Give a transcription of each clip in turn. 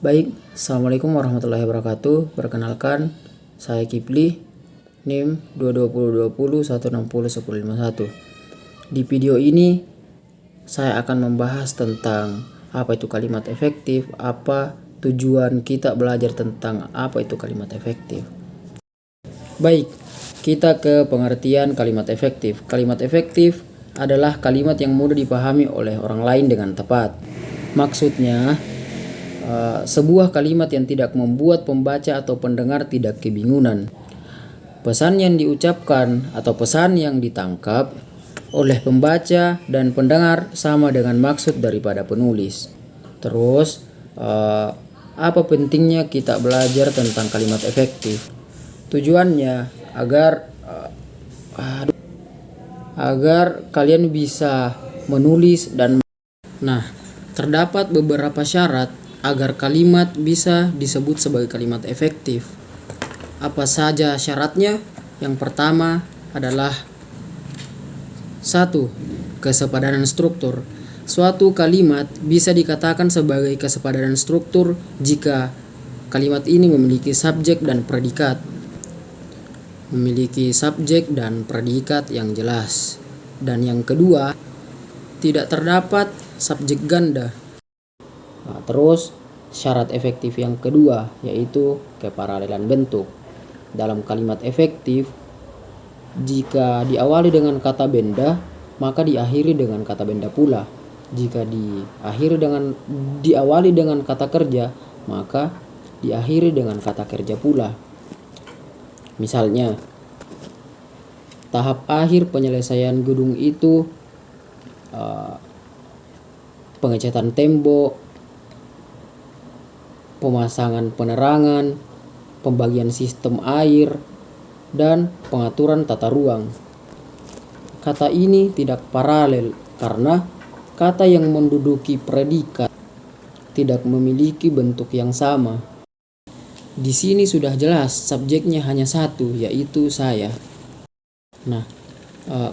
Baik, Assalamualaikum warahmatullahi wabarakatuh. Perkenalkan, saya Kipli, NIM 22020160151. Di video ini, saya akan membahas tentang apa itu kalimat efektif, apa tujuan kita belajar tentang apa itu kalimat efektif. Baik, kita ke pengertian kalimat efektif. Kalimat efektif adalah kalimat yang mudah dipahami oleh orang lain dengan tepat. Maksudnya, sebuah kalimat yang tidak membuat pembaca atau pendengar tidak kebingungan. Pesan yang diucapkan atau pesan yang ditangkap oleh pembaca dan pendengar sama dengan maksud daripada penulis. Terus, apa pentingnya kita belajar tentang kalimat efektif? Tujuannya agar kalian bisa menulis dan terdapat beberapa syarat agar kalimat bisa disebut sebagai kalimat efektif. Apa saja syaratnya? Yang pertama adalah 1. Kesepadanan struktur. Suatu kalimat bisa dikatakan sebagai kesepadanan struktur jika kalimat ini memiliki subjek dan predikat. Memiliki subjek dan predikat yang jelas. Dan yang kedua, tidak terdapat subjek ganda. Terus syarat efektif yang kedua yaitu keparalelan bentuk. Dalam kalimat efektif, jika diawali dengan kata benda, maka diakhiri dengan kata benda pula. Jika diawali dengan kata kerja, maka diakhiri dengan kata kerja pula. Misalnya, tahap akhir penyelesaian gedung itu pengecatan tembok, pemasangan penerangan, pembagian sistem air, dan pengaturan tata ruang. Kata ini tidak paralel karena kata yang menduduki predikat tidak memiliki bentuk yang sama. Di sini sudah jelas subjeknya hanya satu, yaitu saya.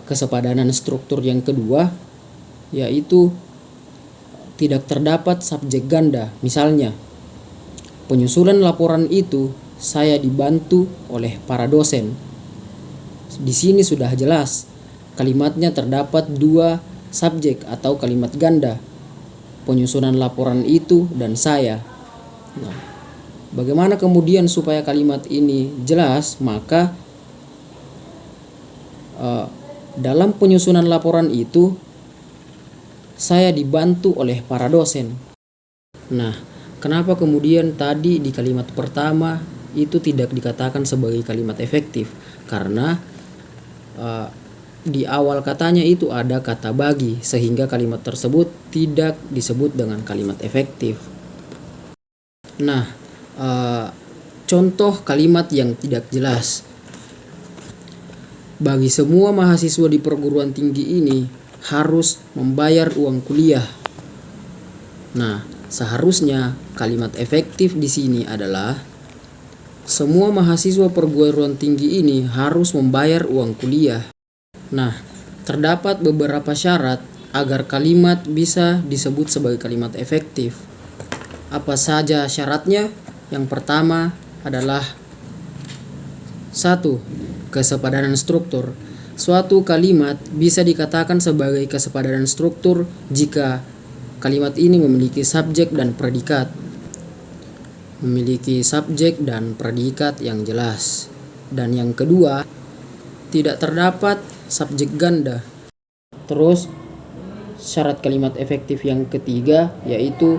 Kesepadanan struktur yang kedua yaitu tidak terdapat subjek ganda. Misalnya, penyusulan laporan itu saya dibantu oleh para dosen. Di sini sudah jelas kalimatnya terdapat dua subjek atau kalimat ganda. Penyusunan laporan itu dan saya. Bagaimana kemudian supaya kalimat ini jelas? Maka dalam penyusunan laporan itu saya dibantu oleh para dosen. Kenapa kemudian tadi di kalimat pertama itu tidak dikatakan sebagai kalimat efektif? Karena di awal katanya itu ada kata bagi, sehingga kalimat tersebut tidak disebut dengan kalimat efektif. Contoh kalimat yang tidak jelas. Bagi semua mahasiswa di perguruan tinggi ini harus membayar uang kuliah. Seharusnya kalimat efektif di sini adalah semua mahasiswa perguruan tinggi ini harus membayar uang kuliah. Terdapat beberapa syarat agar kalimat bisa disebut sebagai kalimat efektif. Apa saja syaratnya? Yang pertama adalah 1. Kesepadanan struktur. Suatu kalimat bisa dikatakan sebagai kesepadanan struktur jika kalimat ini memiliki subjek dan predikat. Memiliki subjek dan predikat yang jelas. Dan yang kedua, tidak terdapat subjek ganda. Terus syarat kalimat efektif yang ketiga yaitu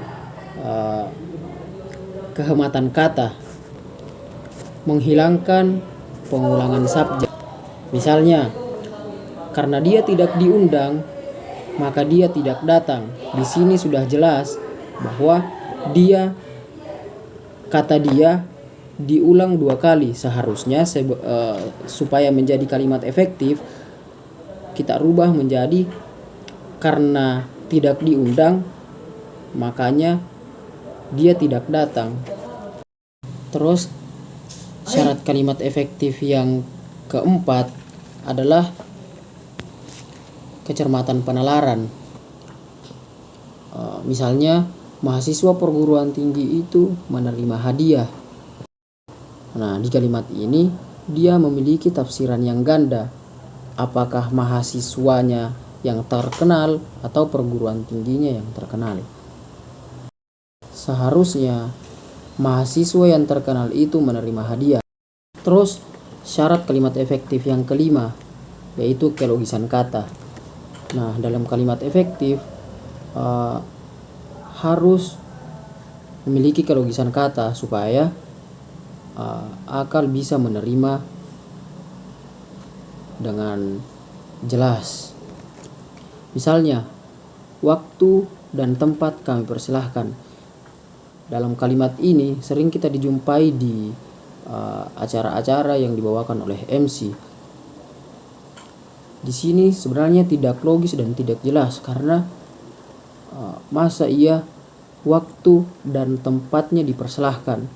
kehematan kata. Menghilangkan pengulangan subjek. Misalnya, karena dia tidak diundang, maka dia tidak datang. Di sini sudah jelas bahwa kata dia diulang dua kali. Seharusnya supaya menjadi kalimat efektif, kita rubah menjadi karena tidak diundang, makanya dia tidak datang. Terus syarat kalimat efektif yang keempat adalah kecermatan penalaran. Misalnya mahasiswa perguruan tinggi itu menerima hadiah. Nah, di kalimat ini dia memiliki tafsiran yang ganda. Apakah mahasiswanya yang terkenal atau perguruan tingginya yang terkenal? Seharusnya mahasiswa yang terkenal itu menerima hadiah. Terus syarat kalimat efektif yang kelima yaitu kelogisan kata. Nah, dalam kalimat efektif harus memiliki kelogisan kata supaya akal bisa menerima dengan jelas. Misalnya, waktu dan tempat kami persilahkan. Dalam kalimat ini sering kita dijumpai di acara-acara yang dibawakan oleh MC. Di sini sebenarnya tidak logis dan tidak jelas karena masa iya waktu dan tempatnya dipersilahkan.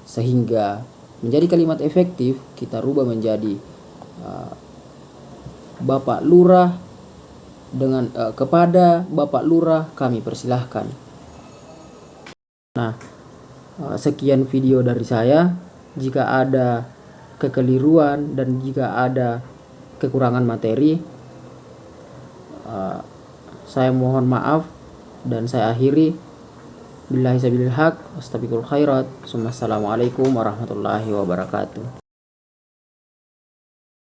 Sehingga menjadi kalimat efektif kita rubah menjadi Bapak Lurah dengan kepada Bapak Lurah kami persilahkan. Nah, sekian video dari saya. Jika ada kekeliruan dan jika ada kekurangan materi, saya mohon maaf dan saya akhiri. Billahi sabilil haq, astagfirul khairat. Assalamualaikum warahmatullahi wabarakatuh.